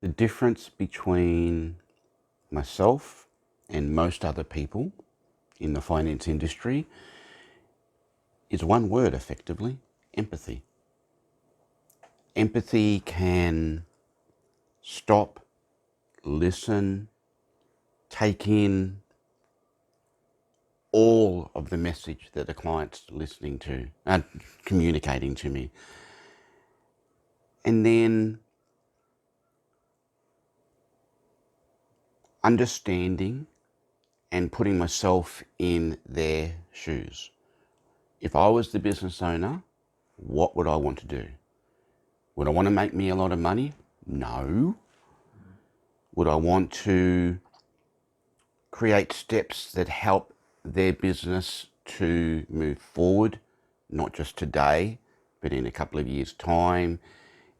The difference between myself and most other people in the finance industry is one word, effectively: empathy. Empathy can stop, listen, take in all of the message that the client's listening to, communicating to me. And then understanding and putting myself in their shoes. If I was the business owner, what would I want to do? Would I want to make me a lot of money? No. Would I want to create steps that help their business to move forward, not just today, but in a couple of years' time,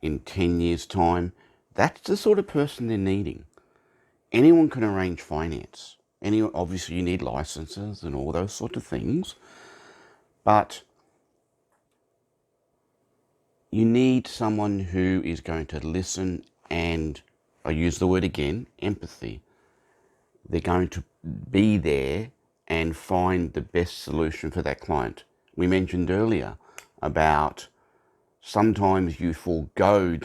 in 10 years' time? That's the sort of person they're needing. Anyone can arrange finance. Obviously, you need licenses and all those sort of things, but you need someone who is going to listen and, I use the word again, empathy. They're going to be there and find the best solution for that client. We mentioned earlier about sometimes you forego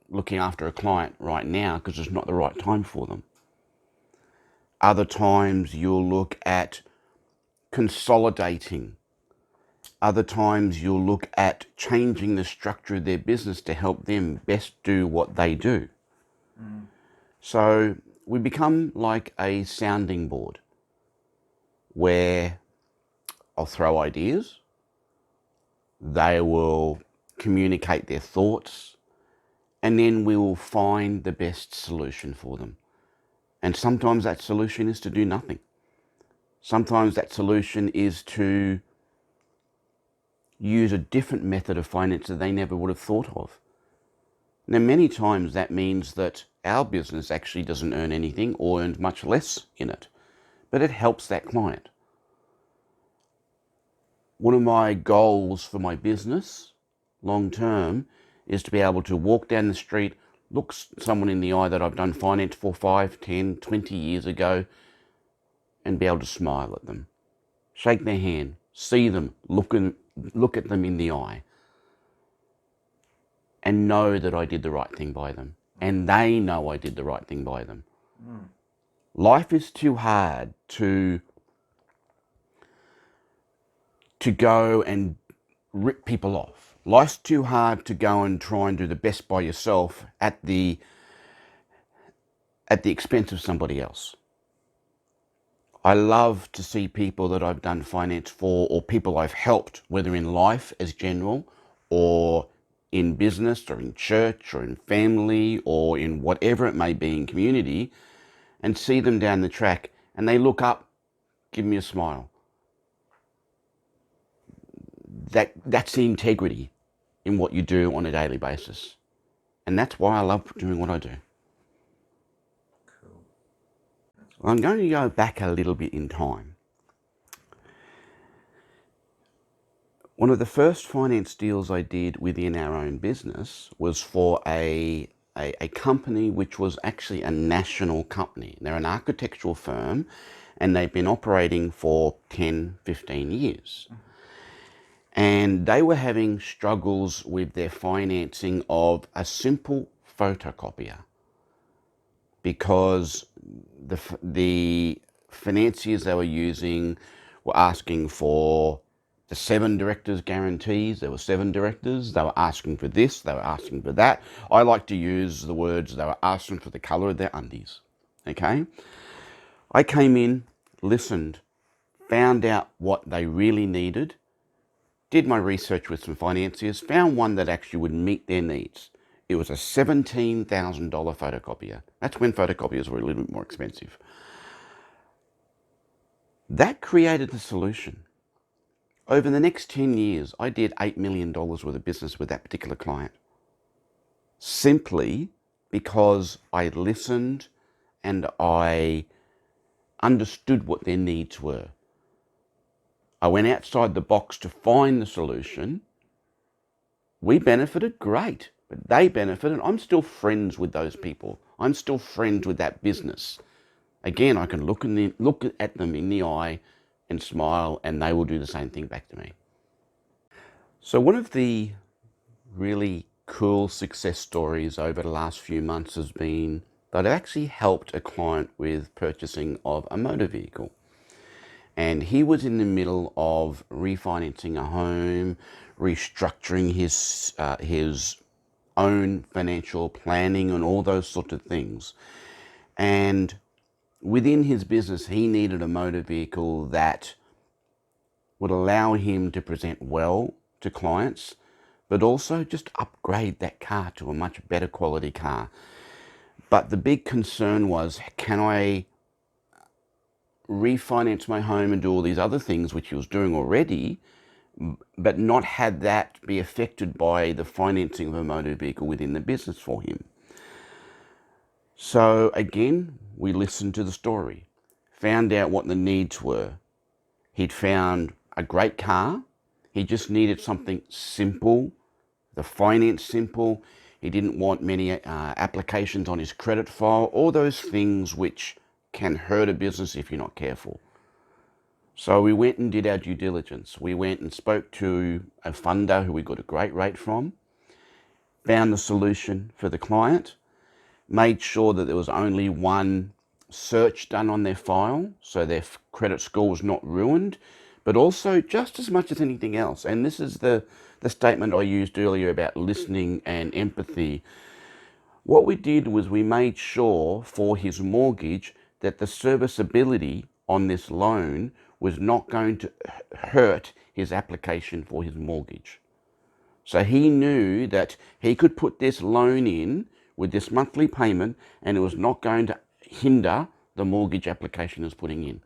looking after a client right now because it's not the right time for them. Other times you'll look at consolidating. Other times you'll look at changing the structure of their business to help them best do what they do. So we become like a sounding board where I'll throw ideas, they will communicate their thoughts, and then we will find the best solution for them. And sometimes that solution is to do nothing. Sometimes that solution is to use a different method of finance that they never would have thought of. Now, many times that means that our business actually doesn't earn anything or earns much less in it, but it helps that client. One of my goals for my business long term is to be able to walk down the street, look someone in the eye that I've done finance for 5, 10, 20 years ago, and be able to smile at them, shake their hand, see them, look at them in the eye, and know that I did the right thing by them. And they know I did the right thing by them. Life is too hard to go and rip people off. Life's too hard to go and try and do the best by yourself at the expense of somebody else. I love to see people that I've done finance for, or people I've helped, whether in life as general, or in business, or in church, or in family, or in whatever it may be in community, and see them down the track and they look up, give me a smile. That's the integrity in what you do on a daily basis. And that's why I love doing what I do. Cool. I'm going to go back a little bit in time. One of the first finance deals I did within our own business was for a company which was actually a national company. They're an architectural firm and they've been operating for 10, 15 years. And they were having struggles with their financing of a simple photocopier because the financiers they were using were asking for the 7 directors guarantees. There were 7 directors. They were asking for this. They were asking for that. I like to use the words they were asking for the colour of their undies. Okay? I came in, listened, found out what they really needed, did my research with some financiers, found one that actually would meet their needs. It was a $17,000 photocopier. That's when photocopiers were a little bit more expensive. That created the solution. Over the next 10 years, I did $8 million worth of business with that particular client. Simply because I listened and I understood what their needs were. I went outside the box to find the solution. We benefited, great, But they benefit, and I'm still friends with those people. I'm still friends with that business. Again, I can look at them in the eye and smile, and they will do the same thing back to me. So one of the really cool success stories over the last few months has been that I've actually helped a client with purchasing of a motor vehicle. And he was in the middle of refinancing a home, restructuring his own financial planning and all those sort of things. And within his business, he needed a motor vehicle that would allow him to present well to clients, but also just upgrade that car to a much better quality car. But the big concern was, can I refinance my home and do all these other things, which he was doing already, but not had that be affected by the financing of a motor vehicle within the business for him? So again, we listened to the story, found out what the needs were. He'd found a great car. He just needed something simple, the finance simple. He didn't want many applications on his credit file, all those things which can hurt a business if you're not careful. So we went and did our due diligence. We went and spoke to a funder who we got a great rate from, found the solution for the client, made sure that there was only one search done on their file so their credit score was not ruined, but also just as much as anything else. And this is the statement I used earlier about listening and empathy. What we did was we made sure for his mortgage that the serviceability on this loan was not going to hurt his application for his mortgage. So he knew that he could put this loan in with this monthly payment and it was not going to hinder the mortgage application he was putting in.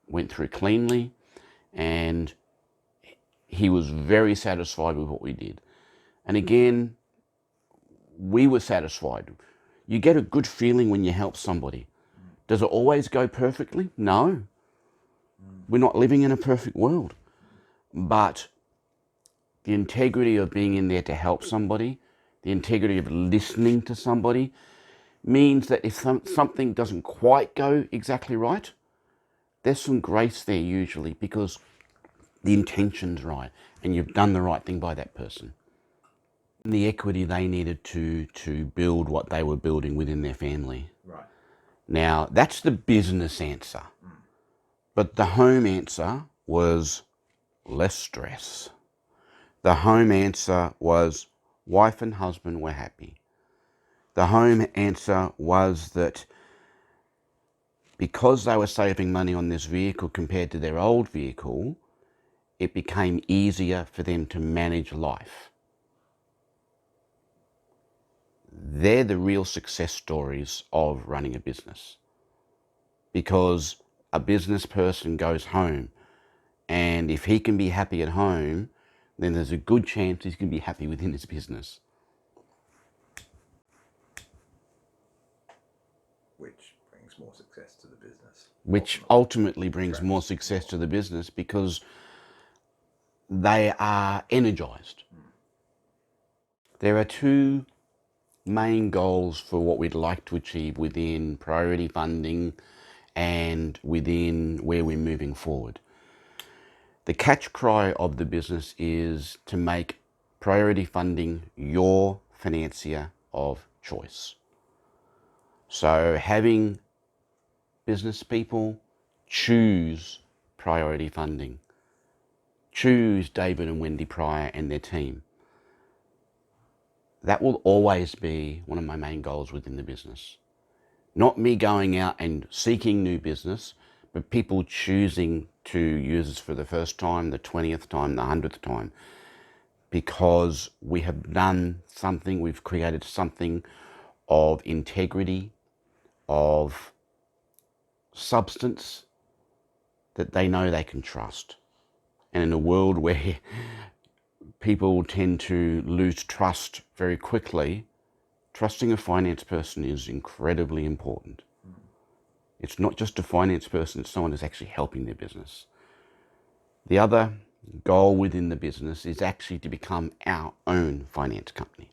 Went through cleanly, and he was very satisfied with what we did. And again, we were satisfied. You get a good feeling when you help somebody. Does it always go perfectly? No. We're not living in a perfect world. But the integrity of being in there to help somebody, the integrity of listening to somebody, means that if something doesn't quite go exactly right, there's some grace there usually because the intention's right and you've done the right thing by that person. And the equity they needed to build what they were building within their family. Right. Now, that's the business answer. But the home answer was less stress. The home answer was wife and husband were happy. The home answer was that because they were saving money on this vehicle compared to their old vehicle, it became easier for them to manage life. They're the real success stories of running a business. Because a business person goes home, and if he can be happy at home, then there's a good chance he's going to be happy within his business. Which brings more success to the business. Which ultimately brings more success to the business because they are energized. There are two main goals for what we'd like to achieve within priority funding and within where we're moving forward. The catch cry of the business is to make priority funding your financier of choice. So having business people choose priority funding, choose David and Wendy Pryor and their team. That will always be one of my main goals within the business. Not me going out and seeking new business, but people choosing to use us for the first time, the 20th time, the 100th time, because we have done something, we've created something of integrity, of substance that they know they can trust. And in a world where people tend to lose trust very quickly, trusting a finance person is incredibly important. It's not just a finance person, it's someone who's actually helping their business. The other goal within the business is actually to become our own finance company.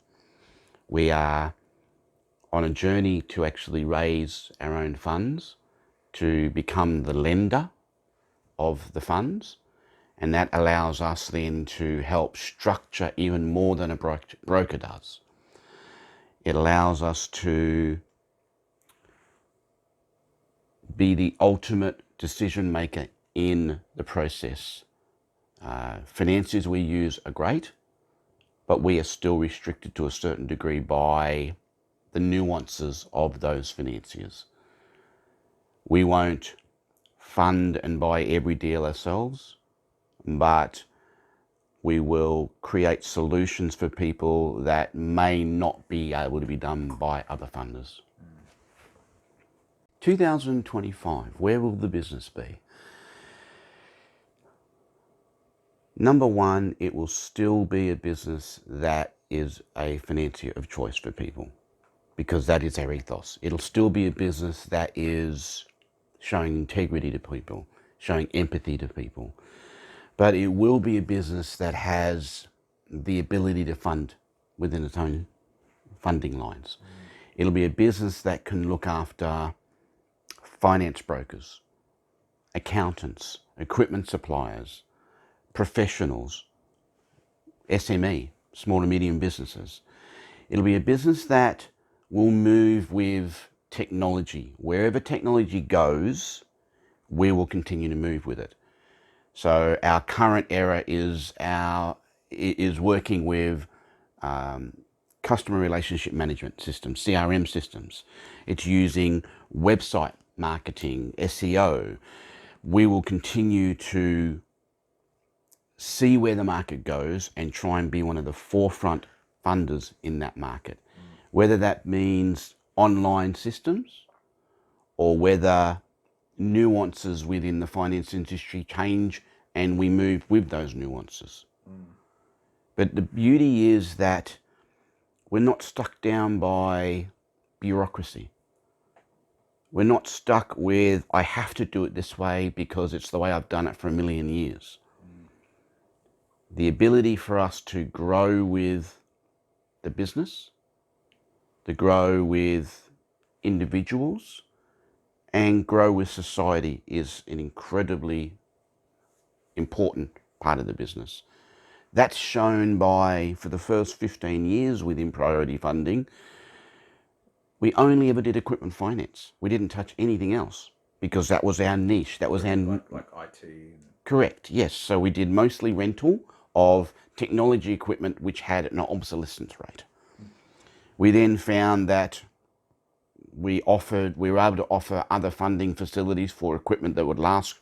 We are on a journey to actually raise our own funds, to become the lender of the funds, and that allows us then to help structure even more than a broker does. It allows us to be the ultimate decision maker in the process. Financiers we use are great, but we are still restricted to a certain degree by the nuances of those financiers. We won't fund and buy every deal ourselves, but we will create solutions for people that may not be able to be done by other funders. 2025, where will the business be? Number one, it will still be a business that is a financier of choice for people, because that is our ethos. It'll still be a business that is showing integrity to people, showing empathy to people. But it will be a business that has the ability to fund within its own funding lines. It'll be a business that can look after finance brokers, accountants, equipment suppliers, professionals, SME, small and medium businesses. It'll be a business that will move with technology. Wherever technology goes, we will continue to move with it. So our current era is working with customer relationship management systems, CRM systems. It's using website marketing, SEO. We will continue to see where the market goes and try and be one of the forefront funders in that market. Whether that means online systems or whether nuances within the finance industry change and we move with those nuances. But the beauty is that we're not stuck down by bureaucracy. We're not stuck with, I have to do it this way because it's the way I've done it for a million years. The ability for us to grow with the business, to grow with individuals, and grow with society is an incredibly important part of the business. That's shown by, for the first 15 years within priority funding, we only ever did equipment finance. We didn't touch anything else because that was our niche. That was our... Like IT? Correct, yes. So we did mostly rental of technology equipment which had an obsolescence rate. We then found that we were able to offer other funding facilities for equipment that would last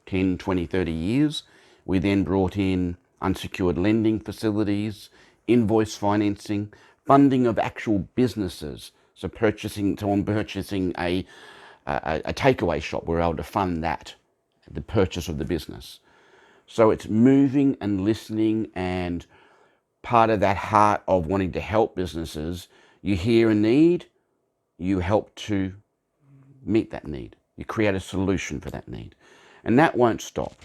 10, 20, 30 years. We then brought in unsecured lending facilities, invoice financing, funding of actual businesses. So someone purchasing a takeaway shop, we're able to fund that, the purchase of the business. So it's moving and listening, and part of that heart of wanting to help businesses, you hear a need, you help to meet that need. You create a solution for that need. And that won't stop.